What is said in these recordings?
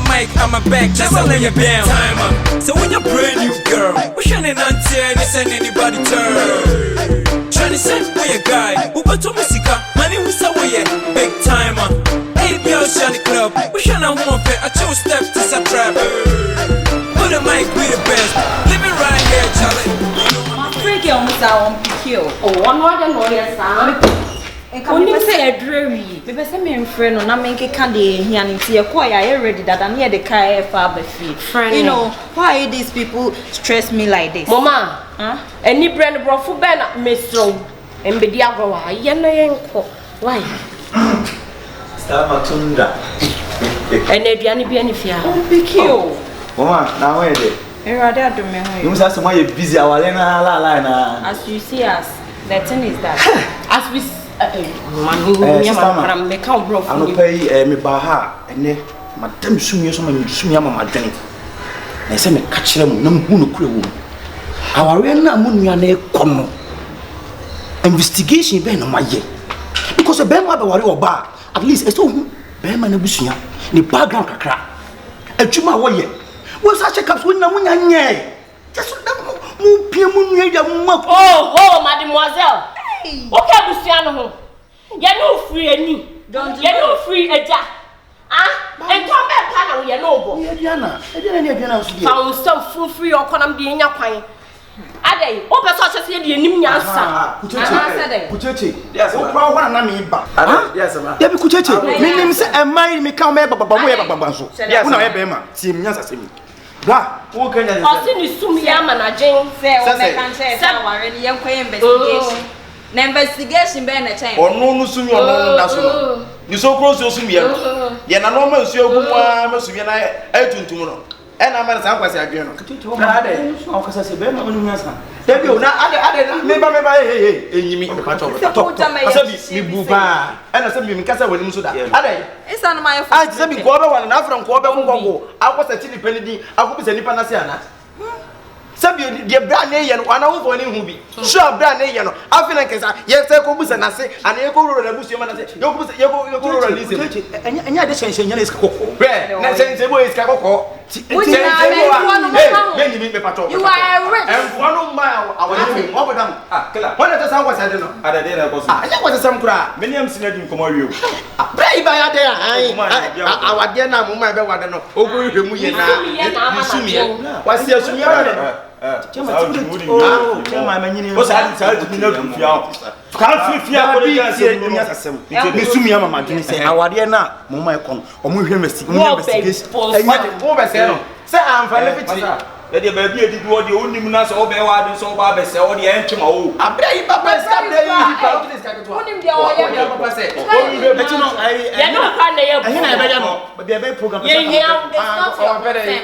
the mic, I'm a back, just a lay you down. Timer. So when you're brand new girl, we shining on 10, this ain't anybody turn. Trying to say we a guy, who got to musica, money we say we a big timer. 8 girls in the club, we shining one pet, I chose steps to some trap. Put the mic, we the best, living right here, Charlie. My freaky almost out on PQ. Oh, one more than lawyer, son. Only say a dreary. The best man friend on I make a candy here and see a choir already that I'm here the car father fee. You know, why these people stress me like this? Momaa, any brand brought for Ben, Miss Strong, and be Diago, Yanko. Why? Stamatunda. And Adriani be any fear. PQ. Momaa, now where they? Rather do me. You must have busy our lena. As you see us, the thing is that as we I'm pay me baha and then Madame Sumia, Sumia, drink. I say, me catch them, no moon crew. Our arena Munia come. Investigation ben on my year. Because a bear mother or bar, at least a stone, Bearman and Busia, the background crack. A chuma way. Was such a cup with Namunia? Just move Piamunia. Oh, mademoiselle. Okay, Luciano. You're no free any. Don't you're no free a jack. And come back, Pana, you're no. Diana, I didn't found some full free or can be in your pine. Ade, open such as you didn't answer. Kuchechi, yes, one name. Yes, ma'am. Debbie Kuchechi, meaning say, and my me come back, but yes, I have Emma. See me, yes, I see me. Blah, who can I see you soon, Yamana Jane? Say, I can't say, already young investigation. The investigation be na chain. Or no sumi or no national. You so close to sumi. Ye na no man so gumwa sumi na etuntum no. E na man san kwase adwen no. Na ade, o kasa se be na onu nyansa. Debi o na ade meba enyimi me pato. Asa bi bu pa. E na se bi me kasa wani so da. Ade. Isa no my phone. Ah, se bi ko be wala na afran ko be ngongo. Akosa ti ni panidi, akobisa ni panase ana. Sabi the brand ne yen wana wo foni hu bi sure brand ne yen no afina kesa ye se ko busa na se ana ye ko ro na busu ma na se ye ko busa ye ko ro na lise enya de shensen nya na iska kokko be na shensen bo iska kokko you are rich and one ma awon mo bodam kila wona to san kwasa de no ada de na ko so anya kwasa sam kura me niam sinadu nkomo wi o bra iba ya de awade na mo ma be wade no ogo hwemu ye na sumi wasi asumi ya let the baby did what the only munas or be wide so bad say all the entry oh abray papa stop there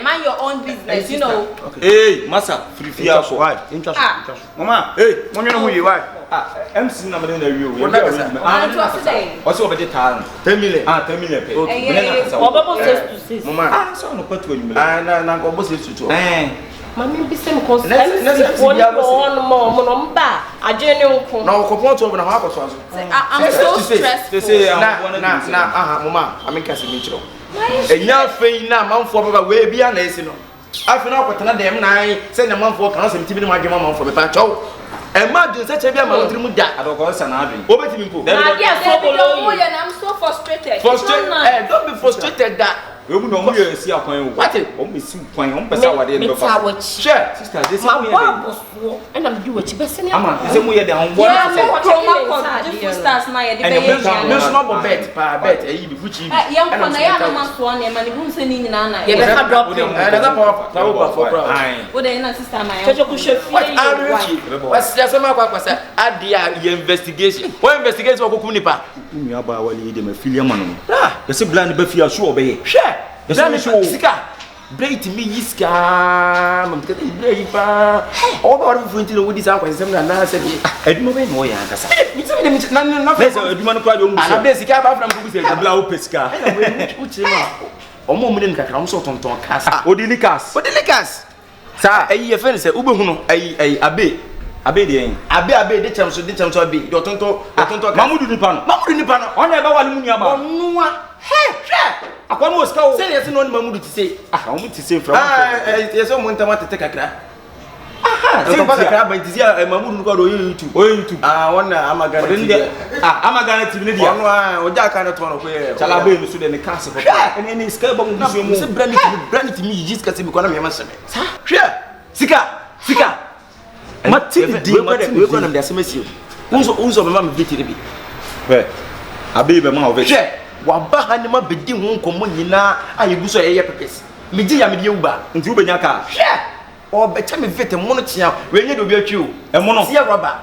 mind your own business, you know. Hey, Masa, free fear for why? Interest. Mama, hey, money no you why? MC na me na wi o. What's over the time? 10 million. 10 million pay. Obabo says to 6. Mama, so no put you. Na go boss to 2. Mami bi sem ko on mo mba ajene nko. Na ko point over na ha ko so. I'm so stressed. They say na Mama, I mean kasi mi chiro. Enya fein na manfo baba we bia na esi no. Afi na kwatana dem nan say na manfo kan so mtibi ma adwema manfo me pa chaw. E ma dun se chebia ma wotiri mu da. Adoko sa na adwen. Obetimi mpo. I'm so frustrated. Don't be frustrated that. We mu no mu ye si akwan wo. What? O me si kwan, o pesa wade no ba. Share, sister, this is me. Ma boss and I'm do what you best. Ama, say mu ye dey on one. Different stars na ye dey be. No small bet, pa bet, e yi bi fuchi. Yam kwa na ya na man so na ma ni hu se ni nyina na. Ye be ka drop him. That's power for bro. Wo dey na sister na ya. Kejo ku shefie. What's the same kwa say adia investigation. What investigation for kokum nipa? Umi aba wali dey ma filia man no. They say blind be fia so obey. Share. The show sika. Break me yiska. Mam tika break pa. All the different thing we this akwa sem na say eduma be no ya kasa. Me say me na face eduma no kwa do mu. Ana be sika ba from kubu say bla o pesika. Uchi ma. Omo mu ne nkaka am so tonton kasa. Odilikas. Sa ayi ye fe say ube hu no ayi abe. Abe de chamso abi. Your tonto Mamudu ni pano. On eba wali mu nuaba. Onua. Hey, Akwa no ska o. say yes no Mamudu ti say. Omu ti say from. Yes o mo ntama tete kakra. Say Papa kakra ba ti say Mamudu ko do YouTube. YouTube. Wonna Amagana. Amagana TV ne dia. Ono oja ka na to no ko ye. Chala be no so de ne cash papa. Ene ska ba mu so mu. Se brand mi yis ka se bi ko na me ma sebe. Hwe. Sika. Matindi we ko na me asemasi. Unso me ma me biti bi. Be. Abe be ma o ve. Hwe. Wa ba ha ne ma bedi ho nkomo nyina ayebu so ye pepes. Me gi ya me de uba. Nti wo benya ka. Hwe. O be cha me vete mo no tia. We nye do bi atwi o. E mo no. Tia rubber.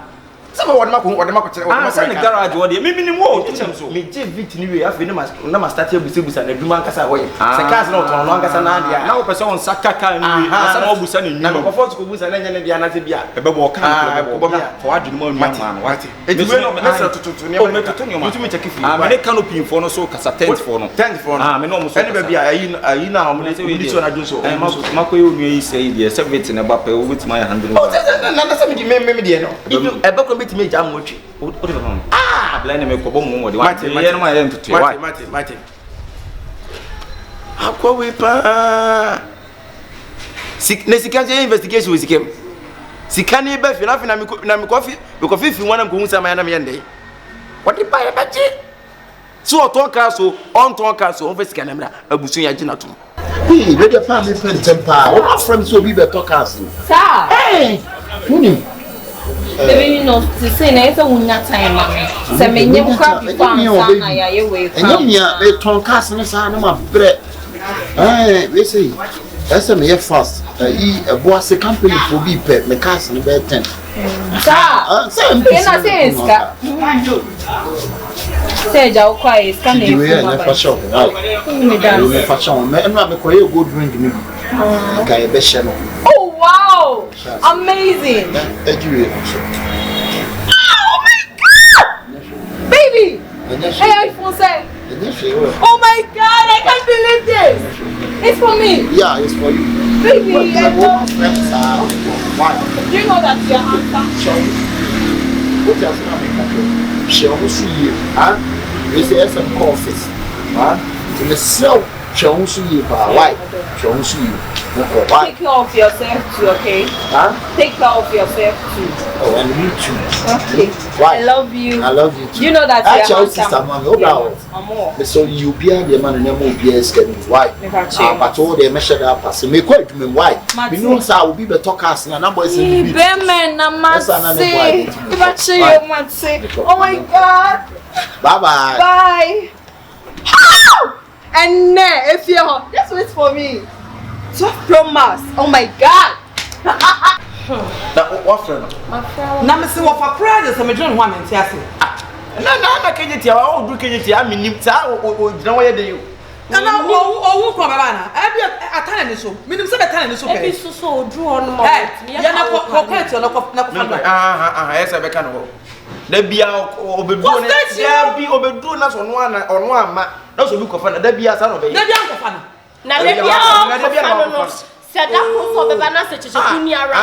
Saba wode ma kire. Sa ne garage wo de. Me ni wo kitchen so. Me je vit ni we afi na ma start busa na duma nkasa wo ye. Se cars na otono no nkasa na dia. Na wo pese won saka ka ni we. Asa na wo busa ni Na nyu. ko fo ko busa na nya ne bia na te bia. E be bo ka ko bo for adwene mo nyu ma no. Wati. E di we no na sa tututu ni. O me tutu ni ma. Mutumi check fi. Me ne canopy for no so kasa tent for no. Tent for no. Me no mo so. Ene be bia ayi na o me di so na junso. Ma ko yo nyu yi say de 70 na ba pe wo bitima ya 100. O na sa me di me di no. E be ko bitimi ja mo twi. O de ba. Blind me ko bo mo de. Wati. Ye no ma ye ntutu. Mate. Akwa we pa. Sika je investigation we sikem. Sika ni be fi na mi kofi fi wana ko hunsa ma na me yende. What the buy ba je? So on ton kaso, on fe sika na mra abusu ya gina to. Hey, where the family friend temper? What our friends will be better casting. Sir. Hey, who Baby, no, to say, there's a winner time. Say, me never crap you found. I away from. and you they turn casting us on my bread. Hey, we say, that's a mere fast. A boss a company for be pet, the casting about 10. Sir, can I say, say, Joe, quiet, standing for sure. For sure, man, I'm a good drink. Okay, best oh, wow! Amazing! Oh my god! Baby! Hey, iPhone say! Oh my god, I can't believe this! It's for me! Yeah, it's for you. Baby, I love you. Why? Do you know that your answer? What else am I she almost see you. Huh? You say SM office. Huh? To the cell, she almost see you. Why? She almost see you. Take care of yourself too, okay? Huh? Take care of yourself too. Oh, and you too. Okay. Why? I love you. I love you too. You know that your sister, mommy. Oh, so you be the man and you will be scared. Why? But all the measure that pass. Me quite me why? You know, sir, I will be the talkers and number is in the Bemen, oh my god. Bye bye. Bye. And if you're just wait for me. 12 Pro Max. Oh my god. Now what friend? My friend. Na me se wo fa prayer de se me dwen ho amenti ase. Na kejeti a o du kejeti a minim sa o gina wo ye de yo. Na o ko baba na. E bi atane ni so. Minim se betane ni so pe. E bi so odu on mo. Ya na ko kwet na ko fa. Yes be kan wo. Da bia obedu na ya bi obedu na so no ama. Na so bi ko fa na da bia sa no be. Da bia ko fa na. Na le bia no seda ko so beba na se cheche kuni ara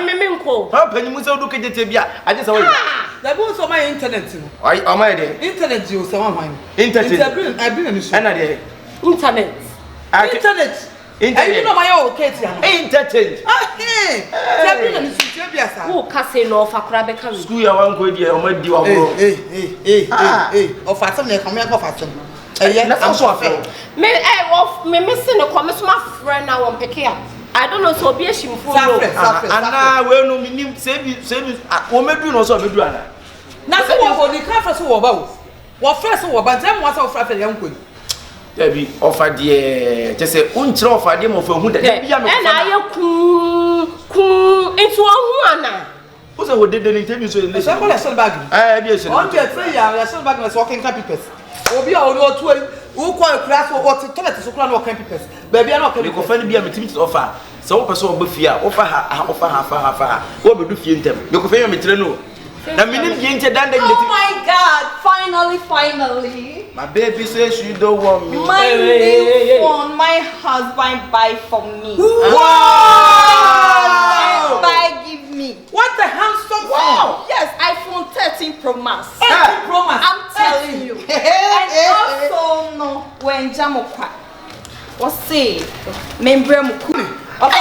me nko ha panyimu se odu kejete bia aje se wo da bi so my internet no ai o my de internet you se wan wan internet I bring ni so ana de internet you know my old Katie internet I bring ni so bia sa wo ka se no fa kra be ka school ya wan ko di o ma di wa bro o fa some na come ya ko fa some I'm so afraid. Me missing a comment my friend now on pick up. I don't know so be a shimful. Ana we no minim say o medu no so medu ana. Na so wo ni ka fa so wo ba wo. Wo fa so wo ba dem wa so fa fa yan ko. Da bi ofa de je say unchira ofa de mo fa hu da bia me. Na aye ku into hu ana. Who say we did the interview so le. So ko le sol bag. Bi e so. On get free ya le sol bag na so working papers. Obi a o no to who call class or toilet so kula no kan papers baby na o kan ko fa ni bia metimi to offer so wo person oba fia offer ha wo be du fie ntem me ko fa me tire no na minim die nche dan dan oh my god finally my baby says she don't want me my new phone my husband buy for me wow buy give me What a handsome phone. Yes, iPhone 13 Pro Max. 13 Pro Max. I'm telling you. And also, no, when Jamokwa was say, member Mukumi. Of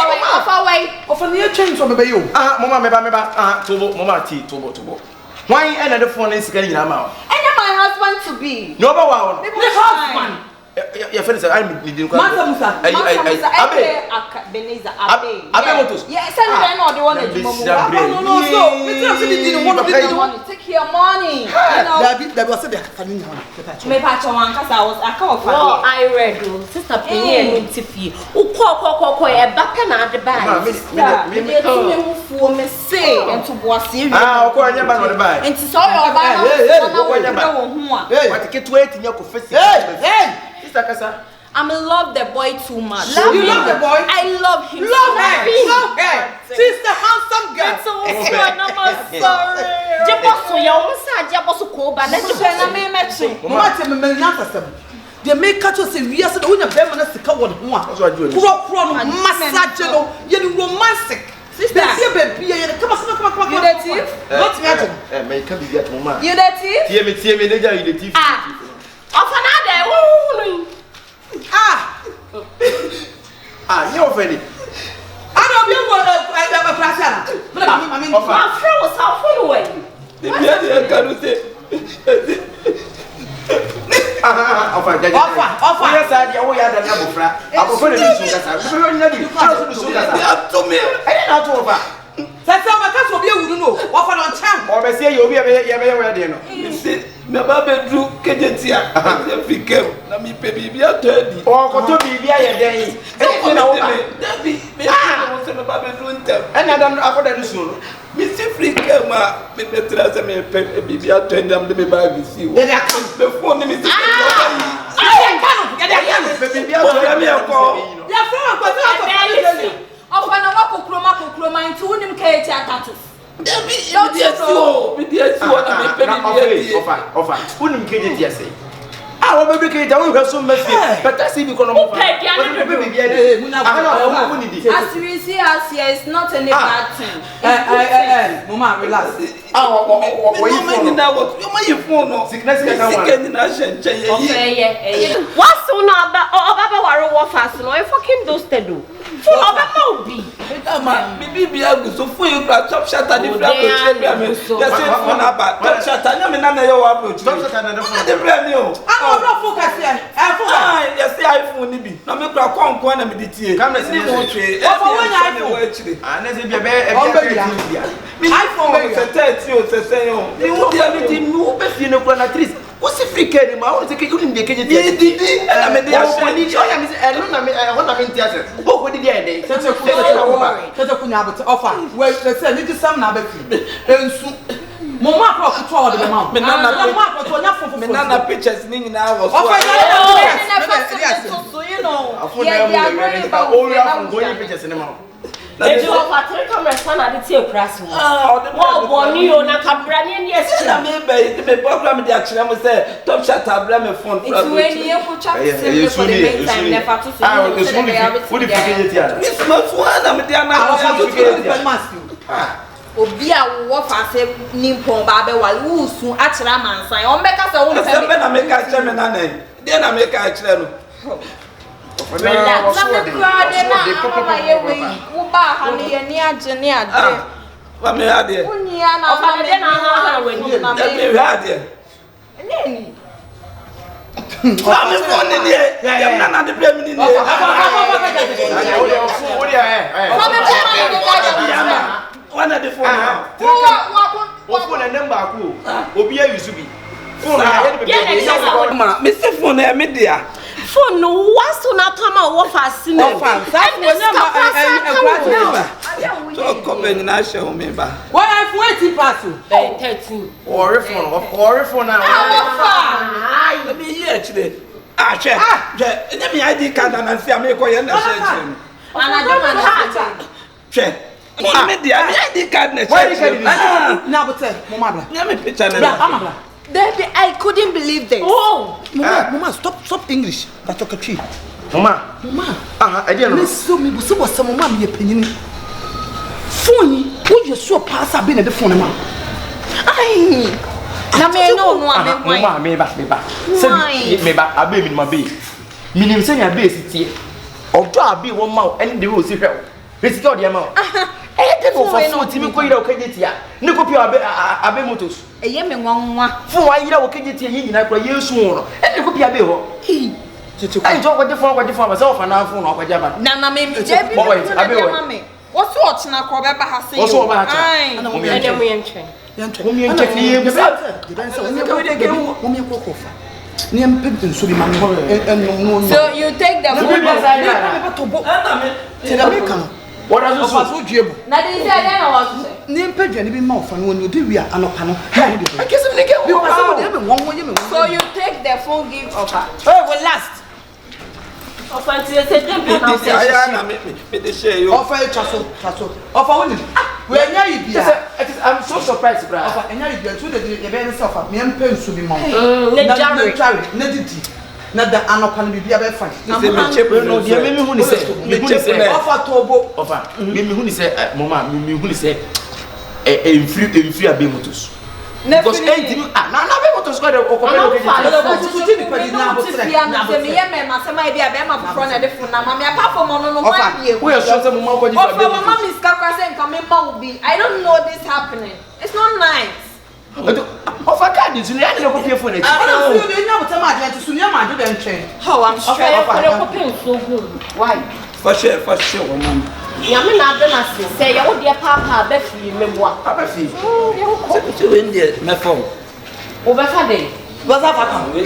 near change from the you. Mama, Tobo, Mama T, Tobo. Why end the phone is getting a mouth? And my husband to be. No, but The husband. Your friend said, I'm needing Musa. Akabenezer, Abe. Yes, I know the one that you No, so we didn't want to money. Take your money. That was a funny. Me patch on cause I come of I read sister Penny and Tiffy. Who call a back and at the back. Me say and to boss you. And to saw your I'm in love the boy too much. You love the boy? I love him. Love her. She's the handsome girl. It's I'm sorry. They make catch us in yes, the winner Beman to cover one. Massage, you romantic. Sister, come on. You the thief? Not imagine. May come get Mama. You the thief? Hear me, the thief. You're offended. I don't know what a class. I mean, my friend was half full away. Offer. Yes, I had a number flat. I prefer to that's how my cats will be able to know. Offer on time. or say you'll be a Me baba drew kejetia. Fikem na mi baby bi atadi. or to be a day. That be me baba drew ntem. And I don't afford that soon. Me si Fikem me betra se me baby atadi am de me bag si. They are come before me si. I can't. Baby, be a call. They are from a Of an awako chroma into him cage tattoo. Don't you so? Me dear, so na me Offer. Wouldn't get it say. Our baby can tell you so much, but that's if you can As we see us here, it's not any bad thing. Momaa, relax. You phone sickness What's on our fast? No, I fucking those to do. Full of a movie. Bibi agu so fun you gra top shot and the flag go check me. Just say phone about top shot and me na your approach. Top shot and the brand new. I'm not focus here. I focus. Yes, say iPhone ni bi. Na me gra kon na me di tie. Come let's see. And let's be a iPhone 13 o se say o. Me wo dia me di no be fie no kwa na tris. What's the free care ma? What's the cake you dey keje tie? Didi. Na me dey aso ni. Oh ya me say no na me what na me tie. Oh go di there dey. Tete kunya abete offer. Well, they say need some na be fi. Ensu. Momaa pro kuto o de ma. Me Momaa pro to nya fofo. me na pictures ni nyina was. Offer So you know, pictures in the Eji offer 3 cameras na dey take class. Mo boni o na kabra ni yes. Na me be program dey action am say top shot abra me phone. it's when you put for the meantime never to Miss Maswana me dey na obi a wo fa se nimpon ba be wale wo sun akira mansa o mbeka se wo se be na me ka kire me na na dey na me ka kire no relax na me crowd na ye we wo ba ha ne ye ni age ni ade wa me ade unia na Offer de na ha we ni na me ade neni wa me phone ni dey na de play me ni one of the phone phone and number ko obi a use bi phone Yeah, me se phone e me dia phone no was na come out fast no. That so come na share me ba why I 40 pass 13. or phone na let me hear actually che me ID card na see am ko ye na share ana do man che me dia me ID card na share now but Momaa na me picture na Baby, I couldn't believe this. Oh, Momaa, stop English. That's okay, tree. Momaa. Momaa. I didn't know. So me was some Momaa me opinion. Phone Who you so pass up in the phone, man? Aye. Na me no Momaa me ba. Say me ba abe mi ma be. Minim say ya be sitie. Odo abi wo ma ene de wo si hwe. Resike o de ma. Eh de no for foot mi ko yira o kajetia. Ne ko pi abe motos. Eye me nwanwa. Fun wa yira o kajetia yin nyina kura yesu no. Ene ko pi abe ho. Ai jo ko de fun ba say o fa na fun no ko jaba. Na me mi je bi. Abe wo. What's what na ko be ba ha say. What's what ba ha? Ai. Ene mo yentwe. Mommy and check me. So you take the food. What does it say? Na dey say then I was say. Name page and be mouth and when you do we are anopano. I guess I'm nigga. So you take the phone give offer. Oh, well last. Offer say dem pe na say. Me dey share you. Offer chaso. Offer when we anya you bia. I'm so surprised, bro. Offer anya you bia so the be suffer. Me am pen so be mouth. Ne jare. Na didi. Na da anopano bi bia be fine. Say me check no dia me hu ni say. Me hu ni say. Offer tobo. Offer. Me hu ni say Momaa me hu ni say free abe motos. Because anything na be motos go dey okopelo ke Me ma say my bia be ma front na dey phone na ma me apart from no why be. We are sure say Momaa go dey. Offer mama miss kakwa say nka me ma obi. I don't know this happening. It's not nice. Offer card is you dey go pay phone. Oh, you dey know what am I to sunya ma do dem train. Oh, I'm straight. Why? For sure, woman. Yami na be na say ya wo de papa be fi me boa. Papa fi. So in there, my phone. Wo be fa dey. What's up, Papa? Ono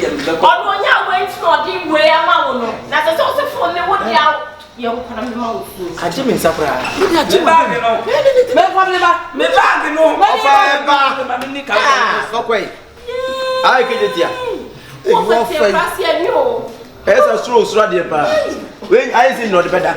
nya went no di we ama wo no. Na say so phone ne wo dia ye wo kana me ma wo fu. Aje me nsapra. Me bag no. Me bag no. Offer ba. Me ka. Sokwe. Ai kejetia. Wo fa say pass ye ni o. Esa suro de pa. We ai say no de beda.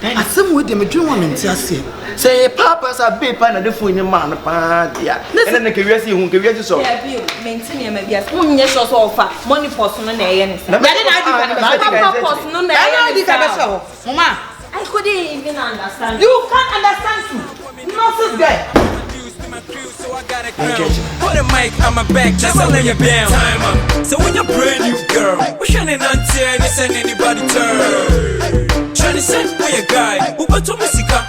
Asem we dem dwen wa menti ase. Say papa sa be pa na de phone ni man pa dia. Ene na ke wiase hu ke wiase so. Yeah, bi maintain ya ma bia. Munye so so offer. Money post no na eye ne say. Ya de na adi ka Papa post no na eye ne say. Mama, I couldn't even understand. you can't understand too. Nonsense guy. Put a mic on my back, just to lay you down. Time up. So when you're brand new girl, we're shining on 10, you send anybody turn. Trying to send for your guy, who but to Musica,